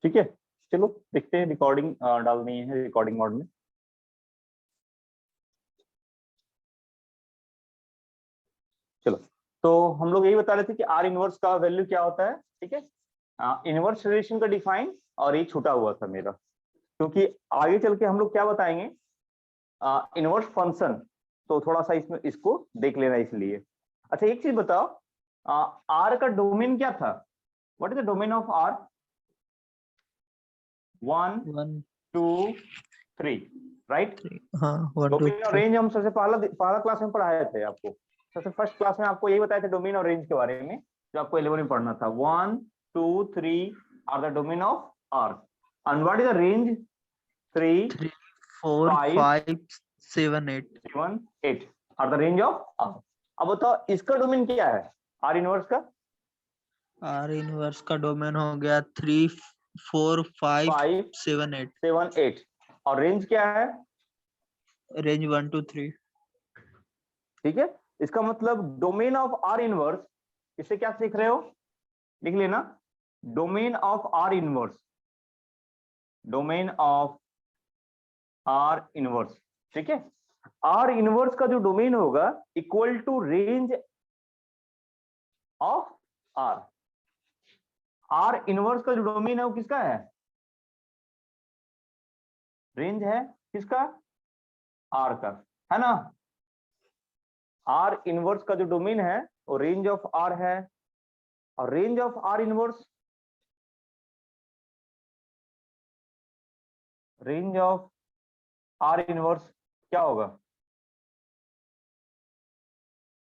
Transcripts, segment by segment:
ठीक है, चलो देखते हैं, रिकॉर्डिंग डालनी है रिकॉर्डिंग मोड में। चलो, तो हम लोग यही बता रहे थे कि आर इनवर्स का वैल्यू क्या होता है। ठीक है, इनवर्स रिलेशन का डिफाइन, और ये छूटा हुआ था मेरा, क्योंकि आगे चल के हम लोग क्या बताएंगे, इनवर्स फंक्शन, तो थोड़ा सा इसमें इसको देख लेना इसलिए। अच्छा एक चीज बताओ, आर का डोमेन क्या था? What is the domain of R? 1 2 3, right? हाँ 1 2 डोमेन और 3। रेंज हम सबसे पहला क्लास में पढ़ाए थे आपको, सबसे फर्स्ट क्लास में आपको यही बताया था डोमेन और रेंज के बारे में, जो आपको 11 में पढ़ना था। 1 2 3 R the domain of R, and what is the range? 3 4 5 7 8 7 8 R the range of R. अब बताओ इसका डोमेन क्या है, आर इनवर्स का? आर इनवर्स का डोमेन हो गया 3 4 5 7 8। 7 8, और रेंज क्या है? रेंज 1 2 3। ठीक है, इसका मतलब डोमेन ऑफ आर इनवर्स, इससे क्या सीख रहे हो, लिख लेना, domain of R inverse, domain of R inverse. ठीक है, आर इनवर्स का जो डोमेन होगा equal to range of R. R inverse का जो डोमेन है वो किसका है? रेंज है किसका? आर का, है ना? आर इनवर्स का जो डोमेन है वो रेंज ऑफ आर है, और range of R inverse, range of R inverse क्या होगा?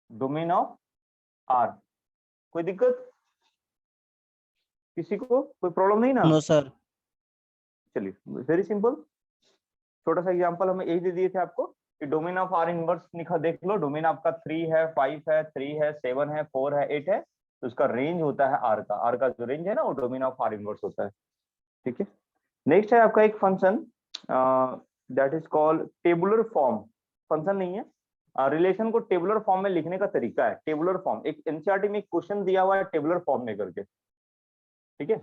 Domain of R. कोई दिक्कत किसी को? कोई प्रॉब्लम नहीं ना? No sir. चलिए, वेरी सिंपल, छोटा सा एग्जांपल हमें यही दे दिए थे आपको कि डोमेन ऑफ आर इनवर्स लिखा, देख लो, डोमेन आपका 3 है, 5 है, 3 है, 7 है, 4 है, 8 है, तो उसका रेंज होता है आर का। आर का जो रेंज है ना वो डोमेन ऑफ आर इनवर्स होता है। ठीक है, नेक्स्ट है आपका एक function, that is called tabular form. Function नहीं है, रिलेशन को टेबुलर फॉर्म में लिखने का तरीका है। टेबुलर फॉर्म, एक एनसीईआरटी में एक क्वेश्चन दिया हुआ है टेबुलर फॉर्म में करके। ठीक है,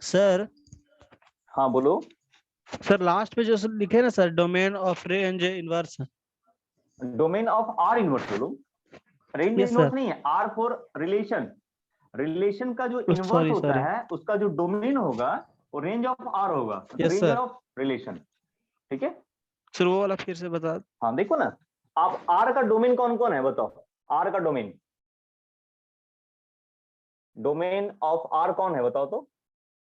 सर हाँ बोलो। सर लास्ट पे जो लिखे ना sir, domain of range inverse. Domain of R inverse बोलो, रेंज यस इनवर्स सर। नहीं है, आर फॉर रिलेशन। रिलेशन का जो इनवर्स सॉरी होता सॉरी। है उसका जो डोमेन होगा वो रेंज ऑफ आर होगा, yes range sir. Of relation. ठीक है, सर वो वाला फिर से बता। हाँ देखो ना, आप आर का डोमेन कौन कौन है बताओ? आर का डोमेन, डोमेन ऑफ आर कौन है बताओ तो?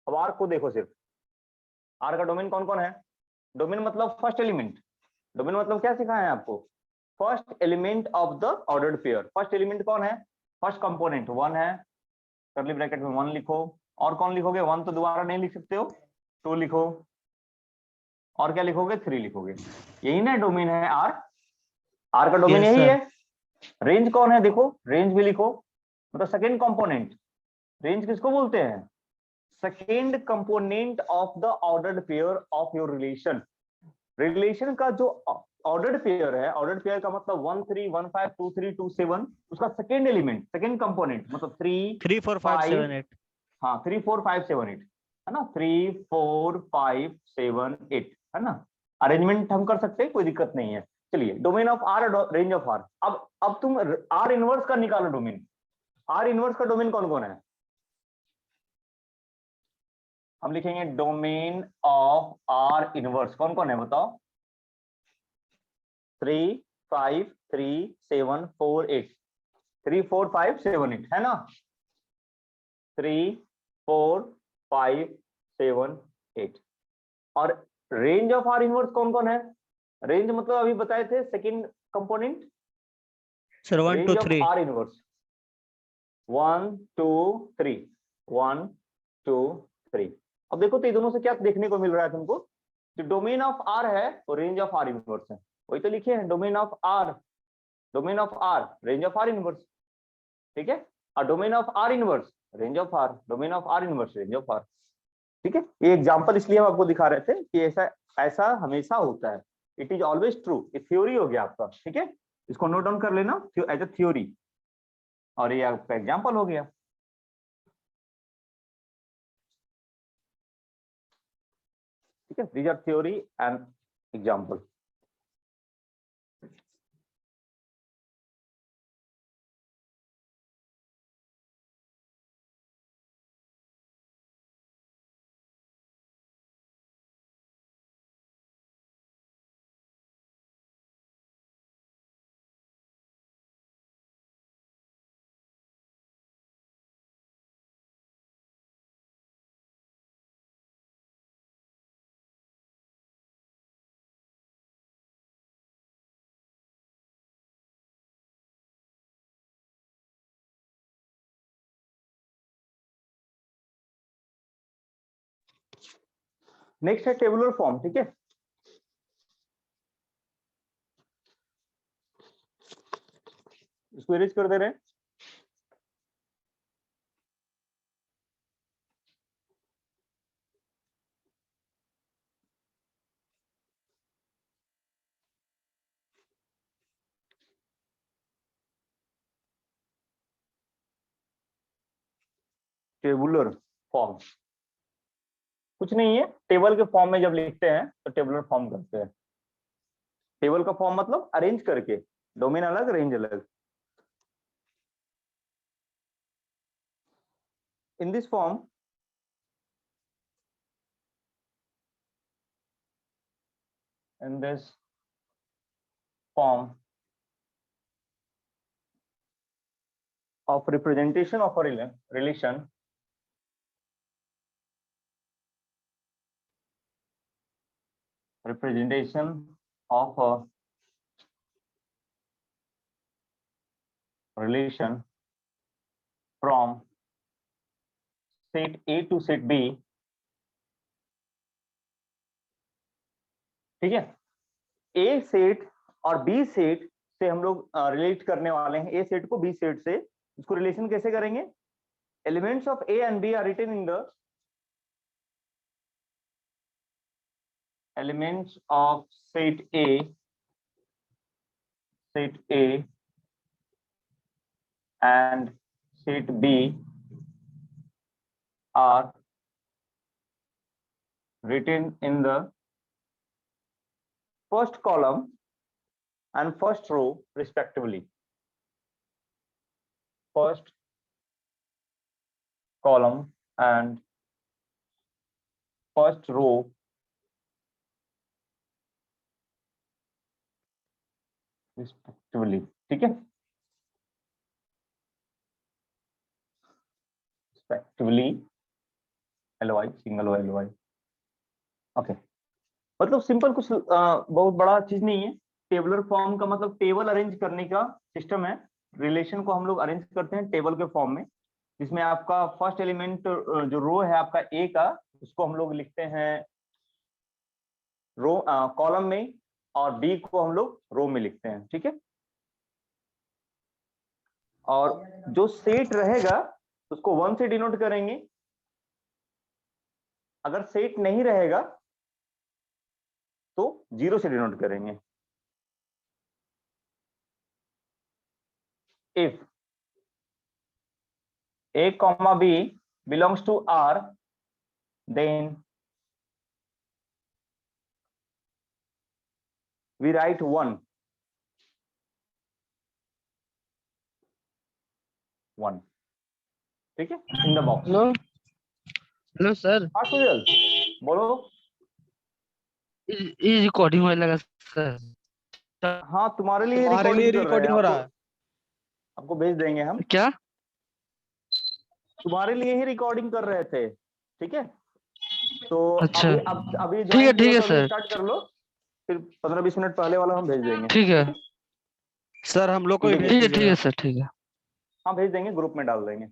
अब आर को देखो सिर्फ, आर का डोमेन कौन कौन है? डोमेन मतलब फर्स्ट एलिमेंट, डोमेन मतलब क्या सिखाया है आपको? First element of the ordered pair. First element कौन है? फर्स्ट कंपोनेंट 1 है, कर्ली ब्रैकेट में 1 लिखो, और कौन लिखोगे? 1 तो दोबारा नहीं लिख सकते हो, 2 लिखो, और क्या लिखोगे? 3 लिखोगे। यही ना डोमेन है आर, आर का डोमेन यस यही सर। है। रेंज कौन है? देखो रेंज भी लिखो, मतलब सेकेंड कंपोनेंट। रेंज किसको बोलते हैं? Second component of the ordered pair of your relation. Relation का जो ऑर्डर्ड पेयर है, ऑर्डर्ड पेयर का मतलब 1 3 1 5 2 3 2 7, उसका सेकेंड एलिमेंट, सेकेंड कंपोनेंट मतलब 3 3 4 5 7 8। हाँ 3 4 5 7 8, है ना? 3 4 5 7 8, है ना? अरेंजमेंट हम कर सकते हैं, कोई दिक्कत नहीं है। चलिए, domain of R, range of R. अब तुम आर इनवर्स का निकालो डोमेन। आर इनवर्स का डोमेन कौन कौन है? हम लिखेंगे डोमेन ऑफ आर इनवर्स कौन कौन है बताओ? 3 5 3 7 4 8, 3 4 5 7 8, है ना? 3 4 5 7 8, और रेंज ऑफ आर इनवर्स कौन कौन है? रेंज मतलब अभी बताए थे second component, sir 1 range 2 of 3। Are inverse 1 2 3, 1 2 3। अब देखो तो ये दोनों से क्या देखने को मिल रहा है तुमको? जो डोमेन ऑफ आर है वो रेंज ऑफ आर इनवर्स है, वही तो लिखे हैं, domain of R, domain of R, range of R inverse. ठीक है, और domain of R inverse, range of R, domain of R inverse, range of R. ठीक है, ये एग्जांपल इसलिए हम आपको दिखा रहे थे कि ऐसा ऐसा हमेशा होता है इट इज ऑलवेज ट्रू, ये थ्योरी हो गया आपका, ठीक है, इसको नोट डाउन कर लेना एज अ थ्योरी, और ये आपका एग्जाम्पल हो गया। ठीक है, these are theory and example. Next है टेबुलर फॉर्म, ठीक है, इसको इरेज कर दे रहे हैं। टेबुलर फॉर्म कुछ नहीं है, टेबल के फॉर्म में जब लिखते हैं तो टेबुलर फॉर्म करते हैं। टेबल का फॉर्म मतलब अरेंज करके, डोमेन अलग रेंज अलग। In this form of representation of a relation, representation of a relation from set A to set B, ठीक है, ए सेट और बी सेट से हम लोग रिलेट करने वाले हैं, ए सेट को बी सेट से। इसको रिलेशन कैसे करेंगे? Elements of A and B are written in the elements of set A and set B are written in the first column and first row respectively. First column and first row respectively, ठीक है, respectively, ly single o ly, okay. मतलब simple, कुछ बहुत बड़ा चीज नहीं है। Tabular form का मतलब टेबल अरेंज करने का सिस्टम है। रिलेशन को हम लोग अरेंज करते हैं टेबल के फॉर्म में, जिसमें आपका फर्स्ट एलिमेंट जो रो है आपका ए का, उसको हम लोग लिखते हैं रो कॉलम में, और बी को हम लोग रो में लिखते हैं, ठीक है। और जो सेट रहेगा उसको 1 से डिनोट करेंगे, अगर सेट नहीं रहेगा तो 0 से डिनोट करेंगे। If A, B belongs to R, then we write 1, ठीक है, इन the box. Hello hello sir, हाँ सुजल बोलो। ये रिकॉर्डिंग होने लगा सर। हाँ तुम्हारे लिए रिकॉर्डिंग हो रहा है, आपको भेज देंगे हम। क्या? तुम्हारे लिए ही रिकॉर्डिंग कर रहे थे, ठीक है। तो अच्छा, अभी ठीक है सर, स्टार्ट कर लो, फिर 15-20 मिनट पहले वाला हम भेज देंगे। ठीक है सर, हम लोग को ठीक है सर, ठीक है। हाँ भेज देंगे, ग्रुप में डाल देंगे।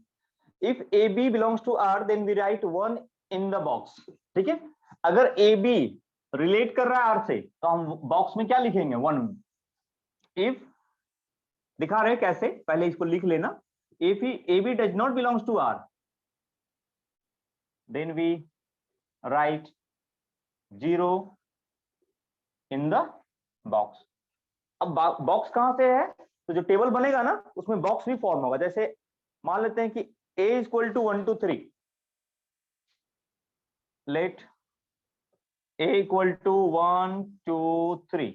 If A B belongs to R then we write 1 in the box, ठीक है। अगर ए बी रिलेट कर रहा है आर से तो हम बॉक्स में क्या लिखेंगे? 1। इफ दिखा रहे हैं कैसे, पहले इसको लिख लेना। If A B does not belongs to R then we write 0 in the box. अब बॉक्स कहाँ से है, तो जो टेबल बनेगा ना उसमें बॉक्स भी फॉर्म होगा। जैसे मान लेते हैं कि a equal to 1 2 3, let a equal to 1 2 3,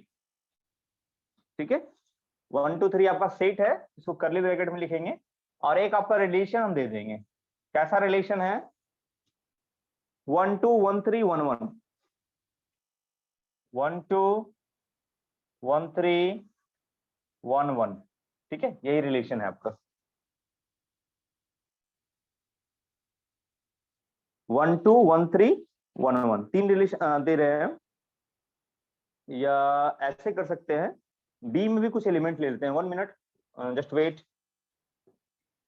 ठीक है। 1 2 3 आपका सेट है, इसको कर्ली ब्रैकेट में लिखेंगे, और एक आपका रिलेशन हम दे देंगे। कैसा रिलेशन है, 1 2 1 3 1 1, 1 2 1 3 1 1, ठीक है, यही रिलेशन है आपका। 1 2 1 3 1 1, तीन रिलेशन दे रहे हैं हम। या ऐसे कर सकते हैं, बी में भी कुछ एलिमेंट ले लेते हैं, 1 मिनट, जस्ट वेट,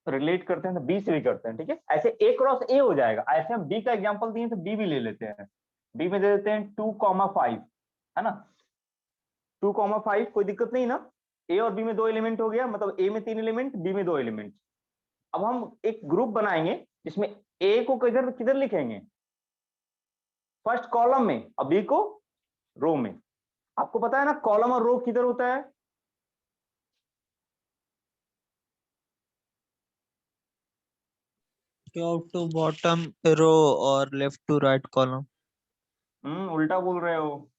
रिलेट करते हैं तो बी से भी करते हैं, ठीक है। ऐसे ए क्रॉस ए हो जाएगा। ऐसे हम बी का एग्जांपल दिए तो बी भी ले लेते हैं। बी में दे देते हैं 2,5, है ना, 2,5, कोई दिक्कत नहीं ना। ए और बी में 2 एलिमेंट हो गया, मतलब ए में 3 एलिमेंट, बी में 2 एलिमेंट। अब हम एक ग्रुप बनाएंगे जिसमें ए को किधर किधर लिखेंगे, फर्स्ट कॉलम में, और बी को रो में। आपको पता है ना कॉलम और रो किधर होता है, टॉप टू बॉटम रो और लेफ्ट टू राइट कॉलम। उल्टा बोल रहे हो।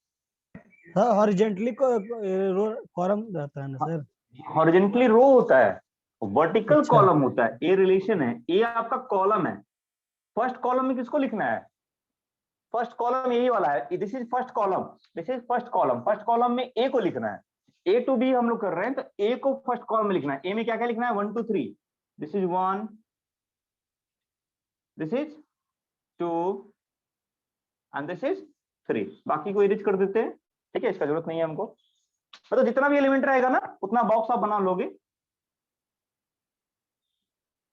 सर हॉरिजेंटली कॉलम रहता है ना सर। हॉरिजेंटली रो होता है, वर्टिकल अच्छा। कॉलम होता है। ए रिलेशन है, ए आपका कॉलम है। फर्स्ट कॉलम में किसको लिखना है, फर्स्ट कॉलम यही वाला है, this is first column, this is first column. First column में ए को लिखना है, ए टू बी हम लोग कर रहे हैं, तो ए को फर्स्ट कॉलम में लिखना है। ए में क्या क्या लिखना है, 1 2 3, this is 1, this is 2 and this is 3। बाकी को इरेज कर देते हैं, ठीक है, इसका जरूरत नहीं है हमको। तो जितना भी एलिमेंट रहेगा ना उतना बॉक्स आप बना लोगे।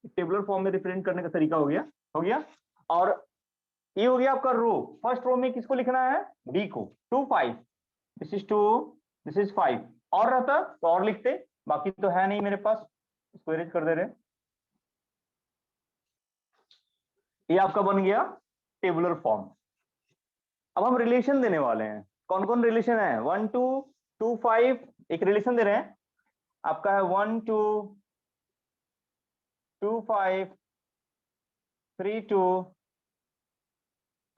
टेबुलर फॉर्म में रिप्रेजेंट करने का तरीका हो गया, हो गया। और ये हो गया आपका रो। फर्स्ट रो में किसको लिखना है, बी को, 2 5, दिस इज 2, दिस इज 5। और रहता तो और लिखते, बाकी तो है नहीं मेरे पास, इसको इरेज कर दे रहे। ये आपका बन गया टेबुलर फॉर्म। अब हम रिलेशन देने वाले हैं। कौन कौन रिलेशन है, 1 2 2 5, एक रिलेशन दे रहे हैं आपका है 1 2 2 5 3 2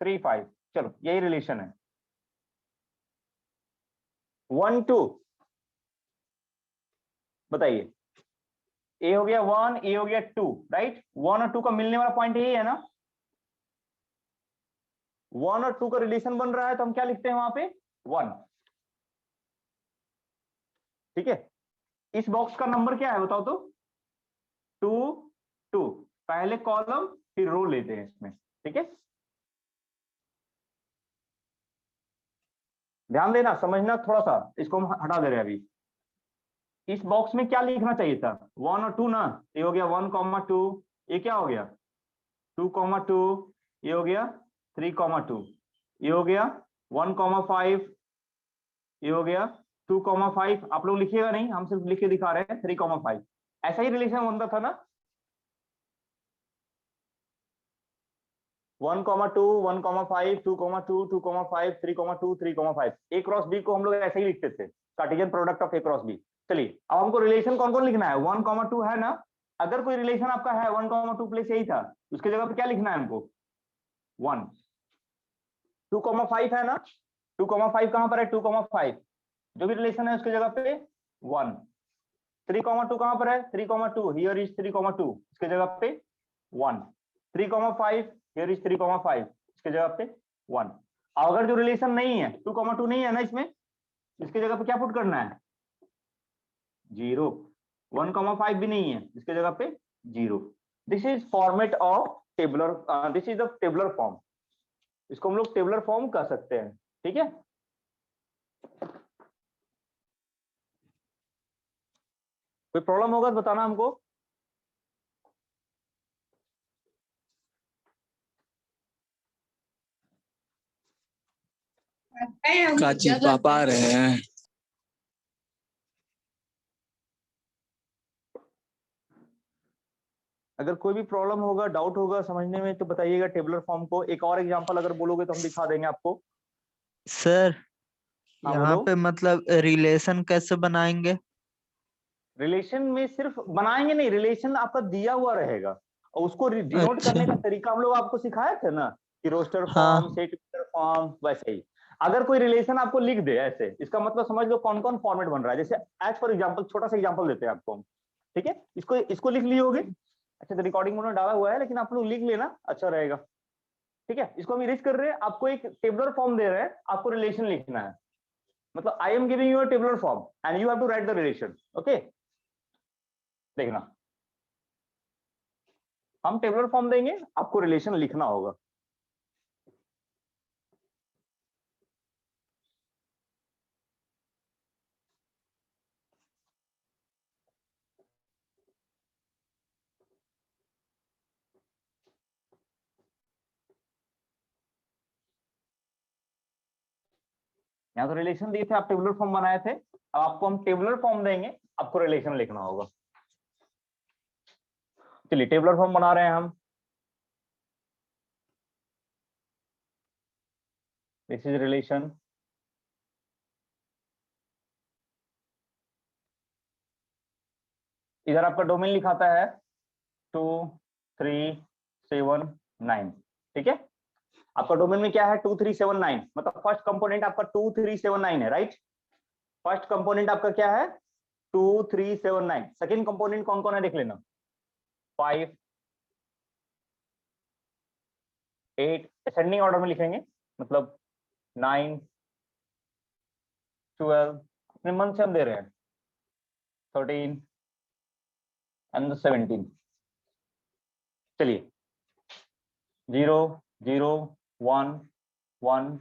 3 5। चलो यही रिलेशन है। 1 2, बताइए, ए हो गया 1, ए हो गया 2, राइट। 1 और 2 का मिलने वाला पॉइंट यही है ना, 1 और 2 का रिलेशन बन रहा है, तो हम क्या लिखते हैं वहां पे, 1, ठीक है। इस बॉक्स का नंबर क्या है बताओ तो, 2 2, पहले कॉलम फिर रो लेते हैं इसमें, ठीक है। ध्यान देना, समझना थोड़ा सा, इसको हम हटा दे रहे हैं अभी। इस बॉक्स में क्या लिखना चाहिए था, 1 और 2 ना, ये हो गया 1,2, ये क्या हो गया 2,2, ये हो गया 3,2, ये हो गया 1,5, ये हो गया 2,5। आप लोग लिखिएगा नहीं, हम सिर्फ लिख के दिखा रहे हैं 3,5। ऐसा ही रिलेशन बनता था ना, 1,2 1,5 2,2 2,5 3,2 3,5। ए क्रॉस बी को हम लोग ऐसे ही लिखते थे, Cartesian product of A cross B. चलिए अब हमको रिलेशन कौन कौन लिखना है, 1,2 है ना। अगर कोई रिलेशन आपका है 1,2 प्लेस यही था, उसके जगह पे क्या लिखना है हमको, 1। 2,5 है ना, 2,5 कहां पर है, 2,5 जो भी रिलेशन है उसके जगह पे 1। 3,2 कहां पर है, 3,2, हियर इज 3,2, इसके जगह पे 1। 3,5, हियर इज 3,5, इसके जगह पे 1। अगर जो रिलेशन नहीं है, 2,2 नहीं है ना इसमें, इसके जगह पे क्या पुट करना है, 0। 1,5 भी नहीं है, इसके जगह पे 0। This is format of tabular, this is the tabular form. इसको हम लोग टेबुलर फॉर्म कह सकते हैं, ठीक है। कोई प्रॉब्लम होगा तो बताना हमको। काची पापा आ रहे हैं। अगर कोई भी प्रॉब्लम होगा, डाउट होगा समझने में, तो बताइएगा टेबुलर फॉर्म को। एक और एग्जांपल अगर बोलोगे तो हम दिखा देंगे आपको। सर हाँ यहाँ बोलो। पे मतलब रिलेशन कैसे बनाएंगे? रिलेशन में सिर्फ बनाएंगे नहीं, रिलेशन आपका दिया हुआ रहेगा और उसको डिनोट अच्छा। करने का तरीका हम लोग आपको सिखाए थे ना, कि रोस्टर फॉर्म, हाँ। सेट फॉर्म, वैसे ही। अगर कोई रिलेशन आपको लिख दे ऐसे, इसका मतलब समझ लो कौन कौन फॉर्मेट बन रहा है। जैसे एज फॉर एग्जांपल, छोटा सा एग्जांपल देते हैं आपको हम, ठीक है? इसको इसको लिख लिए होगे। अच्छा, तो रिकॉर्डिंग मोड में डाला हुआ है, लेकिन आप लोग लिख लेना, अच्छा रहेगा। ठीक है, इसको हम इरेज कर रहे हैं, आपको एक टेबुलर फॉर्म दे रहे हैं, आपको रिलेशन लिखना है। मतलब I am giving you a tabular form and you have to write the relation. Okay, देखना, हम टेबुलर फॉर्म देंगे, आपको रिलेशन लिखना होगा। यहाँ तो रिलेशन दिए थे, आप टेबुलर फॉर्म बनाए थे, अब आपको हम टेबुलर फॉर्म देंगे, आपको रिलेशन लिखना होगा। चलिए टेबुलर फॉर्म बना रहे हैं हम। This is relation. इधर आपका डोमेन लिखाता है 2379। ठीक है, आपका डोमेन में क्या है? 2379, मतलब फर्स्ट कंपोनेंट आपका 2379 है, राइट? फर्स्ट कंपोनेंट आपका क्या है? 2379। सेकेंड कंपोनेंट कौन कौन है देख लेना। 5 8 असेंडिंग ऑर्डर में लिखेंगे, मतलब 9 12, अपने मन से हम दे रहे हैं, 13 एंड 17। चलिए 0 0 1 1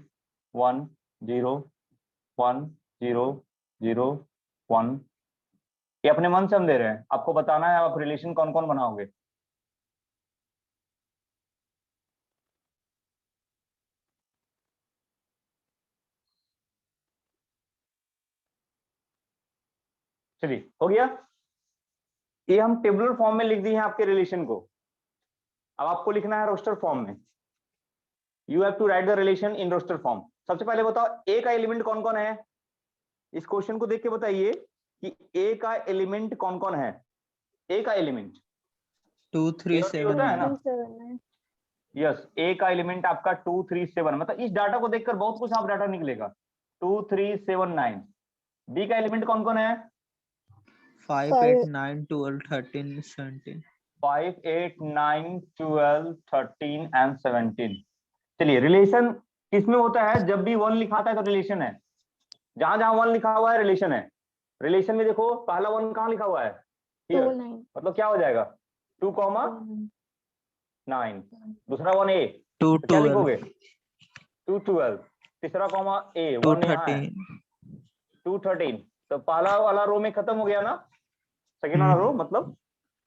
1 0 1 0 0 1, ये अपने मन से हम दे रहे हैं, आपको बताना है आप रिलेशन कौन कौन बनाओगे। चलिए हो गया, ये हम टेबुलर फॉर्म में लिख दिए हैं आपके रिलेशन को। अब आपको लिखना है रोस्टर फॉर्म में। You have to write the relation in roster form. सबसे पहले बताओ ए का एलिमेंट कौन कौन है? इस क्वेश्चन को देख के बताइए कि ए का एलिमेंट कौन कौन है। ए का एलिमेंट 2379 होता है ना? यस, ए का एलिमेंट आपका 237, मतलब इस डाटा को देखकर बहुत कुछ आप डाटा निकलेगा। 2379। बी का एलिमेंट कौन कौन है? 5 8 9 12 13 17। 5 8 9 12 13 एंड 17। चलिए रिलेशन किसमें होता है? जब भी 1 लिखाता है तो रिलेशन है, जहां जहां 1 लिखा हुआ है रिलेशन है। रिलेशन में देखो पहला 1 कहां लिखा हुआ है? Here. मतलब क्या हो जाएगा? 2,9। दूसरा 1 ए, 2 तो क्या 12 लिखोगे? 2 12। तीसरा कॉमा ए, 2 1 यहाँ है, 13। 2 13। तो पहला वाला रो में खत्म हो गया ना, सेकेंड वाला रो मतलब।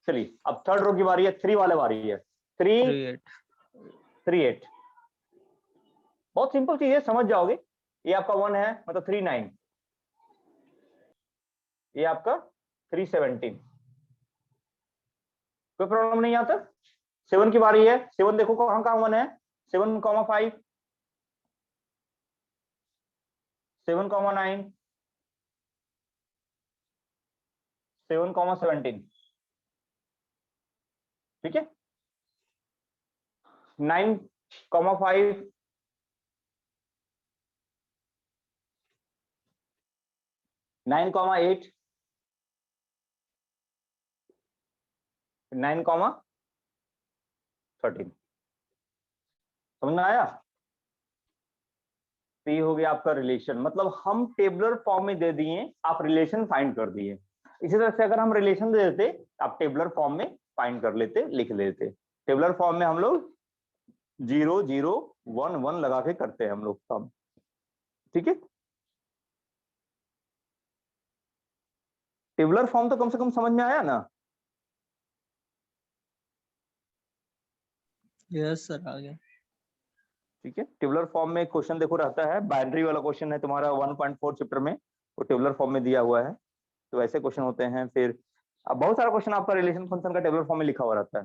चलिए अब थर्ड रो की बारी है, 3 वाले बारी है। 3 38। 3 8। बहुत सिंपल चीज है, समझ जाओगे। ये आपका 1 है, मतलब 39। ये आपका 317। कोई प्रॉब्लम नहीं आता। 7 की बारी है। 7 देखो कहां कहां 1 है? 7,5, 7,9, 7,17। ठीक है, 9,5, 9,8, 9,13। समझ में आया? तो ये हो गया आपका रिलेशन, मतलब हम टेबुलर फॉर्म में दे दिए, आप रिलेशन फाइंड कर दिए। इसी तरह से अगर हम रिलेशन दे देते, आप टेबुलर फॉर्म में फाइंड कर लेते, लिख लेते। टेबुलर फॉर्म में हम लोग 0 0 1 1 लगा के करते हैं हम लोग काम। ठीक है, टेबुलर फॉर्म तो कम से कम समझ में आया ना? यस सर, आ गया। ठीक है, टेबुलर फॉर्म में क्वेश्चन देखो रहता है, बाइनरी वाला क्वेश्चन है तुम्हारा 1.4 चैप्टर में, वो टेबुलर फॉर्म में दिया हुआ है। तो ऐसे क्वेश्चन होते हैं। फिर अब बहुत सारा क्वेश्चन आपका रिलेशन फंक्शन का टेबुलर फॉर्म में लिखा हुआ रहता है।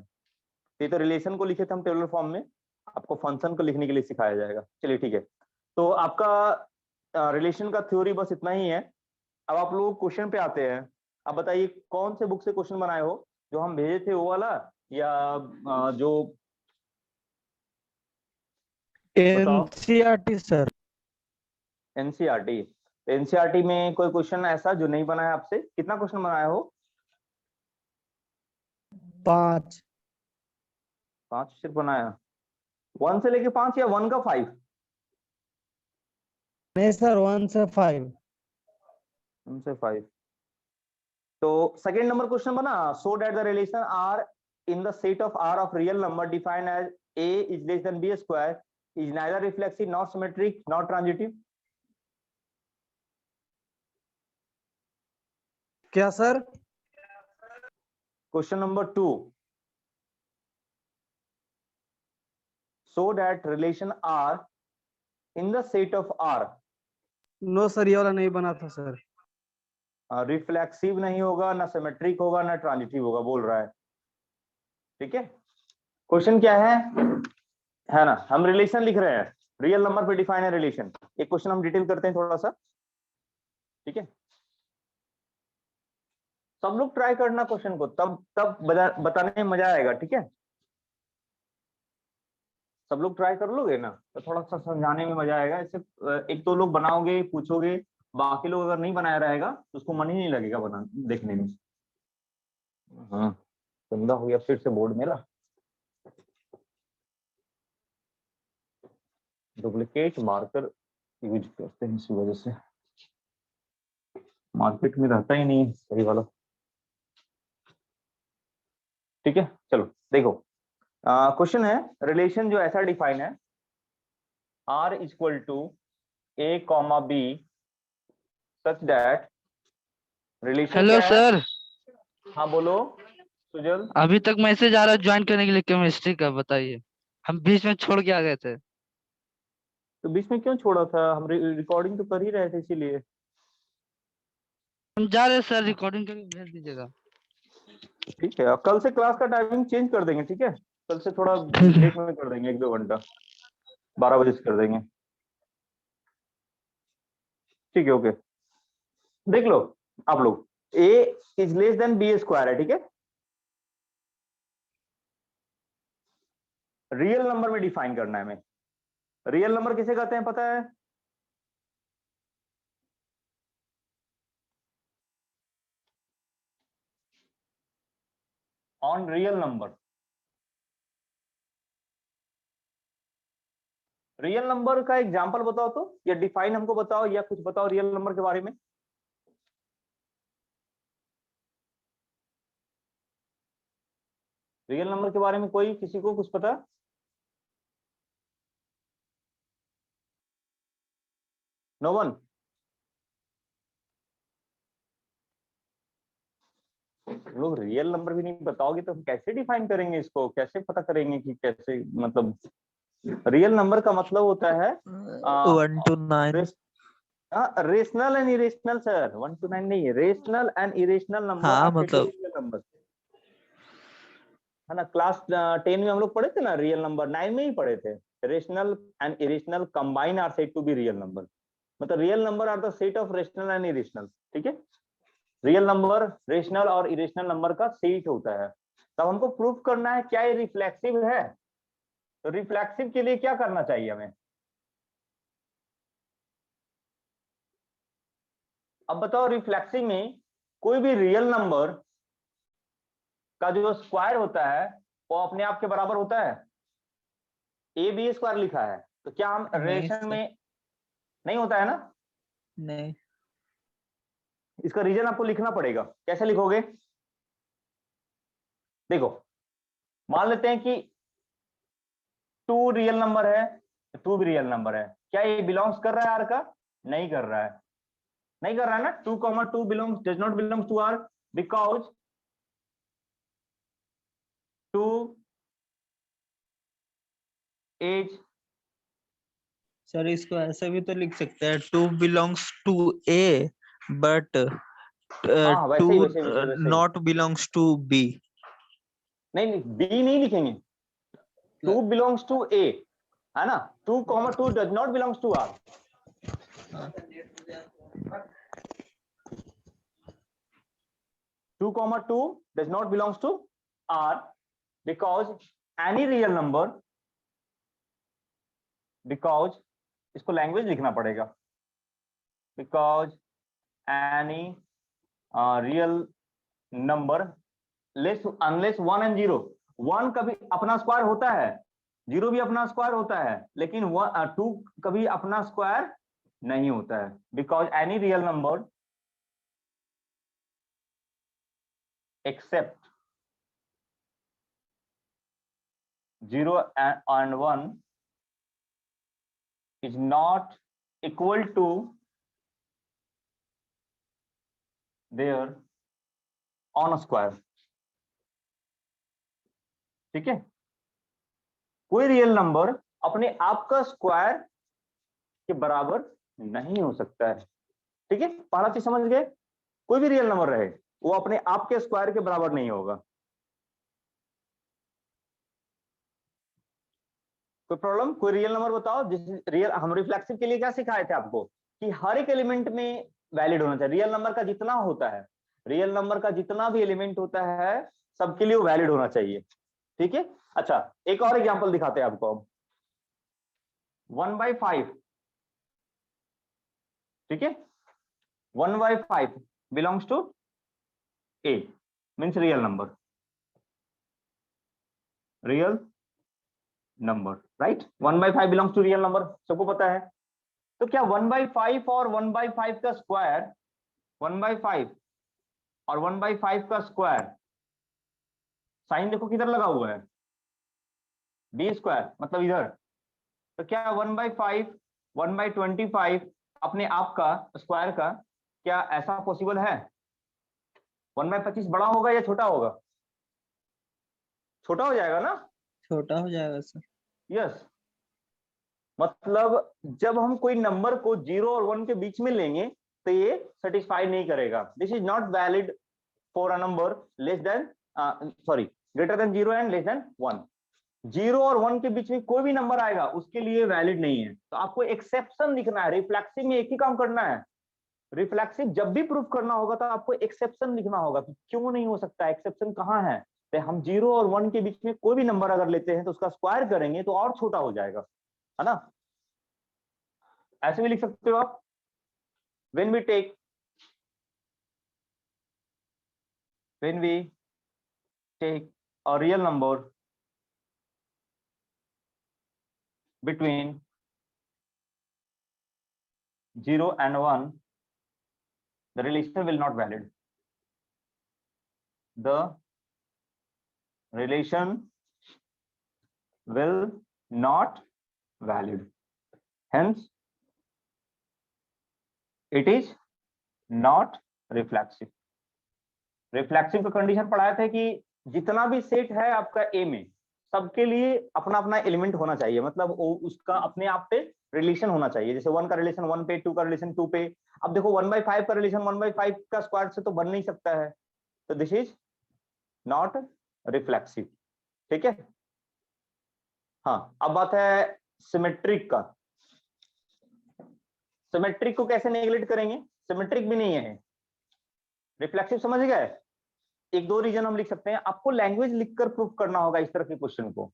ये तो रिलेशन को लिखे थे हम टेबुलर फॉर्म में, आपको फंक्शन को लिखने के लिए सिखाया जाएगा। चलिए ठीक है, तो आपका रिलेशन का थ्योरी बस इतना ही है। अब आप लोग क्वेश्चन पे आते हैं। अब बताइए कौन से बुक से क्वेश्चन बनाए हो, जो हम भेजे थे वो वाला, या जो बताओ। NCERT sir. एनसीईआरटी। एनसीईआरटी में कोई क्वेश्चन ऐसा जो नहीं बनाया आपसे? कितना क्वेश्चन बनाए हो? 5। 5 सिर्फ बनाया। 1 से लेके 5 या 1 का 5? नहीं सर, 1 से 5। 1 से 5। तो सेकंड नंबर क्वेश्चन बना, so that the relation R in the set of R of real number defined as a is less than b square is neither reflexive nor symmetric nor transitive. क्या sir? Question number 2, so that relation r in the set of r no sir, ये वाला नहीं बना था sir. Reflexive नहीं होगा, ना symmetric होगा, ना ट्रांजिटिव होगा, बोल रहा है। ठीक है, क्वेश्चन क्या है ना, हम रिलेशन लिख रहे हैं, रियल नंबर पे डिफाइन है रिलेशन। एक क्वेश्चन हम डिटेल करते हैं थोड़ा सा, ठीक है। सब लोग ट्राई करना क्वेश्चन को, तब बताने में मजा आएगा, ठीक है। सब लोग ट्राई कर लोगे ना तो थोड़ा सा समझाने में मजा आएगा। इससे एक तो लोग बनाओगे, पूछोगे, बाकी लोग अगर नहीं बनाया रहेगा तो उसको मन ही नहीं लगेगा बना देखने में। हाँ, गंदा हो गया फिर से बोर्ड मेरा। डुप्लीकेट मार्कर यूज करते हैं, इसी वजह से मार्केट में रहता ही नहीं सही वाला। ठीक है, चलो देखो, क्वेश्चन है, रिलेशन जो ऐसा डिफाइन है, r equal to a comma b such that relation. Hello sir, हाँ बोलो सुजल। अभी तक मैसेज आ रहा है ज्वाइन करने के लिए केमिस्ट्री का, बताइए। हम बीच में छोड़ के आ गए थे। तो बीच में क्यों छोड़ा था? हम रिकॉर्डिंग तो कर ही रहे थे इसीलिए। हम जा रहे हैं सर, रिकॉर्डिंग करके भेज दीजिएगा। ठीक है, कल से क्लास का टाइमिंग चेंज कर देंगे, ठीक है। कल से थोड़ा ठीक है। लेट में कर देंगे, 1-2 घंटा, 12 बजे से कर देंगे। ठीक है, ओके। देख लो आप लोग, a is less than b square है, ठीक है। रियल नंबर में डिफाइन करना है हमें। रियल नंबर किसे कहते हैं पता है? On real number. Real number का एग्जांपल बताओ तो, या डिफाइन हमको बताओ, या कुछ बताओ रियल नंबर के बारे में। रियल नंबर के बारे में कोई किसी को कुछ पता? No one. लोग रियल नंबर भी नहीं बताओगे तो कैसे डिफाइन करेंगे इसको, कैसे पता करेंगे कि कैसे, मतलब रियल नंबर का मतलब होता है 1 to 9। Rational and irrational sir, 1 to 9 नहीं है, रेशनल एंड इरेशनल नंबर हाँ मतलब रियल नंबर है ना। क्लास 10 में हम लोग पढ़े थे ना रियल नंबर, 9 में ही पढ़े थे। Rational and irrational combine are said to be real number. मतलब real number are the set of rational and irrational, ठीक है। रियल नंबर रेशनल और इरेशनल नंबर का सेट होता है। तब हमको प्रूफ करना है क्या ये रिफ्लेक्सिव है। तो रिफ्लेक्सिव के लिए क्या करना चाहिए हमें? अब बताओ, रिफ्लेक्सिव में कोई भी रियल नंबर का जो स्क्वायर होता है वो अपने आप के बराबर होता है। ए बी स्क्वायर लिखा है, तो क्या हम नहीं रिलेशन सर, में नहीं होता है ना? नहीं। इसका रीजन आपको लिखना पड़ेगा। कैसे लिखोगे? देखो, मान लेते हैं कि 2 रियल नंबर है, 2 भी रियल नंबर है। क्या ये बिलोंग्स कर रहा है आर का? नहीं कर रहा है, नहीं कर रहा है ना। 2, 2 belongs does not belongs to R because 2 as. Sir इसको ऐसे भी तो लिख सकते हैं, 2 belongs to A but हाँ, वैसे 2 ही वैसे ही वैसे ही। not belongs to B। नहीं, बी नहीं लिखेंगे। 2 बिलोंग्स टू ए है ना। 2, 2 does not belongs to R. Two comma two does not belongs to R because any real number, because इसको लैंग्वेज लिखना पड़ेगा, because any real number less unless 1 and 0, 1 कभी अपना स्क्वायर होता है, 0 भी अपना स्क्वायर होता है, लेकिन 2 कभी अपना स्क्वायर नहीं होता है। Because any real number except 0 and 1 is not equal to their on a square। ठीक है, कोई रियल नंबर अपने आप का स्क्वायर के बराबर नहीं हो सकता है। ठीक है, पहला चीज समझ गए, कोई भी रियल नंबर रहे वो अपने आप के स्क्वायर के बराबर नहीं होगा। कोई प्रॉब्लम? कोई रियल नंबर बताओ जिस रियल, हम रिफ्लेक्सिव के लिए क्या सिखाए थे आपको कि हर एक एलिमेंट में वैलिड होना चाहिए। रियल नंबर का जितना होता है, रियल नंबर का जितना भी एलिमेंट होता है सबके लिए वो वैलिड होना चाहिए। ठीक है, अच्छा एक और एग्जांपल दिखाते हैं आपको। 1/5, ठीक है, 1/5 belongs to A, means real number, real number, right. 1/5 belongs to real number, सबको पता है। तो क्या 1/5 और 1/5 का स्क्वायर, 1/5 और 1/5 का स्क्वायर, साइन देखो किधर लगा हुआ है, बी स्क्वायर, मतलब इधर। तो क्या 1/5 1/25 अपने आप का स्क्वायर का, क्या ऐसा पॉसिबल है? 1/25 बड़ा होगा या छोटा होगा? छोटा हो जाएगा ना, छोटा हो जाएगा सर। यस, मतलब जब हम कोई नंबर को 0 और 1 के बीच में लेंगे तो ये सेटिस्फाई नहीं करेगा। This is not valid for a number less than sorry greater than 0 and less than 1। 0 और 1 के बीच में कोई भी नंबर आएगा उसके लिए वैलिड नहीं है। तो आपको एक्सेप्शन लिखना है। रिफ्लेक्सिव में एक ही काम करना है, रिफ्लेक्सिव जब भी प्रूफ करना होगा तो आपको एक्सेप्शन लिखना होगा कि क्यों नहीं हो सकता, एक्सेप्शन कहाँ है। तो हम 0 और 1 के बीच में कोई भी नंबर अगर लेते हैं तो उसका स्क्वायर करेंगे तो और छोटा हो जाएगा, है ना। ऐसे भी लिख सकते हो आप, when we take a real number between 0 and 1, the relation will not valid. The relation will not valid. Hence, it is not reflexive. Reflexive का कंडीशन पढ़ाए थे कि जितना भी सेट है आपका ए में, सबके लिए अपना अपना एलिमेंट होना चाहिए, मतलब उसका अपने आप पे रिलेशन होना चाहिए। जैसे 1 का रिलेशन 1 पे, 2 का रिलेशन 2 पे। अब देखो 1/5 का रिलेशन 1/5 का स्क्वायर से तो बन नहीं सकता है, तो दिस इज नॉट रिफ्लेक्सिव। ठीक है, हाँ। अब बात है सिमेट्रिक का। सिमेट्रिक को कैसे नेग्लेक्ट करेंगे? सिमेट्रिक भी नहीं है, रिफ्लेक्सिव समझ गए। एक दो रीजन हम लिख सकते हैं, आपको लैंग्वेज लिखकर प्रूफ करना होगा इस तरह के क्वेश्चन को।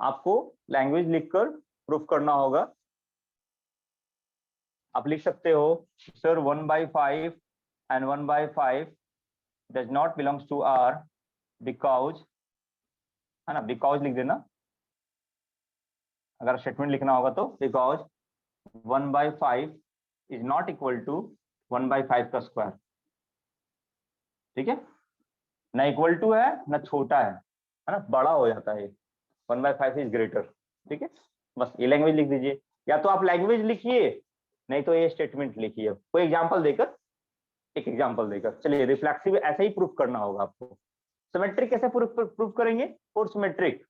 आपको लैंग्वेज लिखकर प्रूफ करना होगा। आप लिख सकते हो sir 1/5 and 1/5 does not belongs to R because, है ना, बिकॉज लिख देना अगर स्टेटमेंट लिखना होगा तो, because 1/5 is not equal to 1/5 का स्क्वायर। ठीक है, ना इक्वल टू है ना छोटा है ना, बड़ा हो जाता है। 1/5 इज ग्रेटर। ठीक है, बस ये लैंग्वेज लिख दीजिए, या तो आप लैंग्वेज लिखिए नहीं तो ये स्टेटमेंट लिखिए, कोई एग्जांपल देकर, एक एग्जांपल देकर। चलिए, रिफ्लेक्सिव ऐसे ही प्रूफ करना होगा आपको। सिमेट्रिक कैसे प्रूफ करेंगे? फॉर सिमेट्रिक,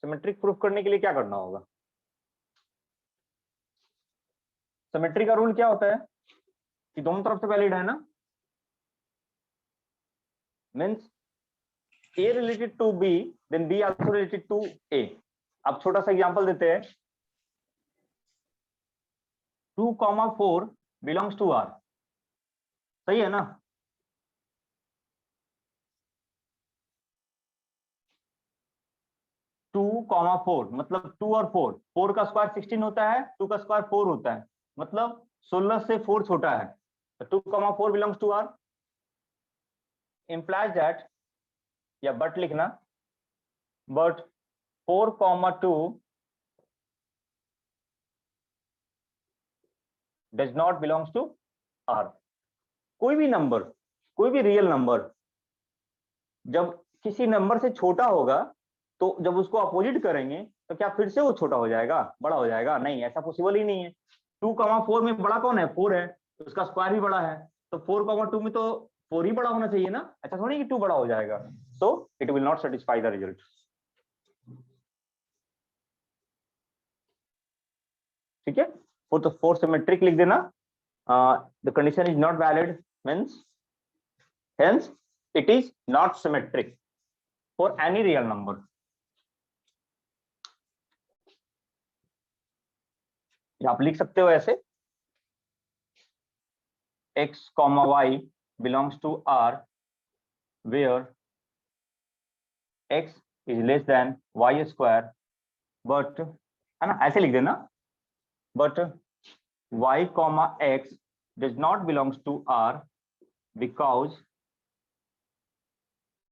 सिमेट्रिक प्रूफ करने के लिए क्या करना होगा? सिमेट्री का रूल क्या होता है कि दोनों तरफ से वैलिड है ना, means A related to B, then B also related to A. अब छोटा सा एग्जांपल देते हैं, 2,4 belongs to R. सही है ना? टू कॉमा 4 मतलब 2 और 4, 4 का स्क्वायर 16 होता है, 2 का स्क्वायर 4 होता है, मतलब 16 से 4 छोटा है, तो 2,4 belongs to R. implies that, या बट लिखना, but 4,2 does not belongs to R. कोई भी नंबर, कोई भी रियल नंबर जब किसी नंबर से छोटा होगा तो जब उसको अपोजिट करेंगे तो क्या फिर से वो छोटा हो जाएगा, बड़ा हो जाएगा? नहीं, ऐसा पॉसिबल ही नहीं है। 2,4 में बड़ा कौन है? 4 है, तो उसका स्क्वायर भी बड़ा है, तो 4,2 में तो 4 ही बड़ा होना चाहिए ना, ऐसा थोड़ी कि 2 बड़ा हो जाएगा। So it will not satisfy the result. ठीक है, फोर सिमेट्रिक लिख देना, the condition is not valid, means hence it is not symmetric for any real number. आप लिख सकते हो ऐसे, x, y belongs to R where x is less than y square, but है ना, ऐसे लिख देना, but y, x does not belongs to R because